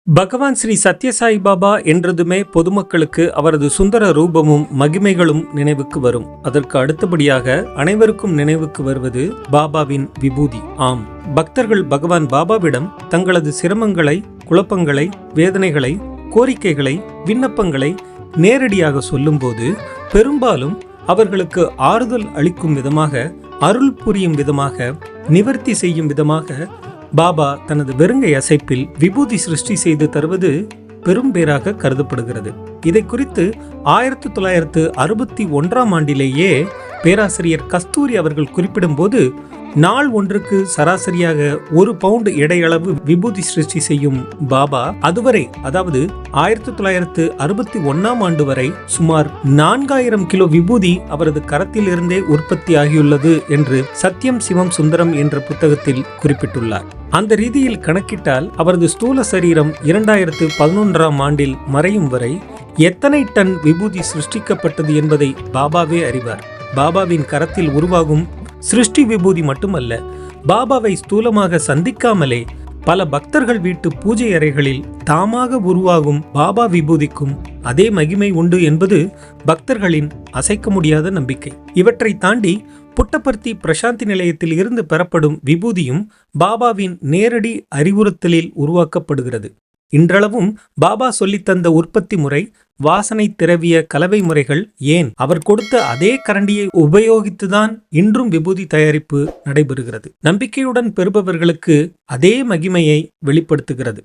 பகவான் ஸ்ரீ சத்யசாய் பாபா என்றதுமே பொதுமக்களுக்கு அவரது சுந்தர ரூபமும் மகிமைகளும் நினைவுக்கு வரும். அதற்கு அடுத்தபடியாக அனைவருக்கும் நினைவுக்கு வருவது பாபாவின் விபூதி. ஆம், பக்தர்கள் பகவான் பாபாவிடம் தங்களது சிரமங்களை, குழப்பங்களை, வேதனைகளை, கோரிக்கைகளை, விண்ணப்பங்களை நேரடியாக சொல்லும்போது பெரும்பாலும் அவர்களுக்கு ஆறுதல் அளிக்கும் விதமாக, அருள் புரியும் விதமாக, நிவர்த்தி செய்யும் விதமாக பாபா தனது வெறுங்கை அசைப்பில் விபூதி சிருஷ்டி செய்து தருவது பெரும் பேராக கருதப்படுகிறது. இதை குறித்து 1961 பேராசிரியர் கஸ்தூரி அவர்கள் குறிப்பிடும்போது, நாள் ஒன்றுக்கு சராசரியாக 1 பவுண்ட் எடையளவு விபூதி சிருஷ்டி செய்யும் பாபா அதுவரை, அதாவது 1961 வரை சுமார் 4000 கிலோ விபூதி அவரது கரத்தில் இருந்தே உற்பத்தி ஆகியுள்ளது என்று சத்யம் சிவம் சுந்தரம் என்ற புத்தகத்தில் குறிப்பிட்டுள்ளார். அந்த ரீதியில் கணக்கிட்டால் அவரது ஸ்தூல சரீரம் 2011 மறையும் வரை எத்தனை டன் விபூதி சிருஷ்டிக்கப்பட்டது என்பதை பாபாவே அறிவார். பாபாவின் கரத்தில் உருவாகும் சிருஷ்டி விபூதி மட்டுமல்ல, பாபாவை ஸ்தூலமாக சந்திக்காமலே பல பக்தர்கள் வீட்டு பூஜை அறைகளில் தாமாக உருவாகும் பாபா விபூதிக்கும் அதே மகிமை உண்டு என்பது பக்தர்களின் அசைக்க முடியாத நம்பிக்கை. இவற்றை தாண்டி புட்டபர்த்தி பிரசாந்தி நிலையத்தில் இருந்து பெறப்படும் விபூதியும் பாபாவின் நேரடி அறிவுறுத்தலில் உருவாக்கப்படுகிறது. இன்றளவும் பாபா சொல்லித்தந்த உற்பத்தி முறை, வாசனை திரவிய கலவை முறைகள், ஏன் அவர் கொடுத்த அதே கரண்டியை உபயோகித்துதான் இன்றும் விபூதி தயாரிப்பு நடைபெறுகிறது. நம்பிக்கையுடன் பெறுபவர்களுக்கு அதே மகிமையை வெளிப்படுத்துகிறது.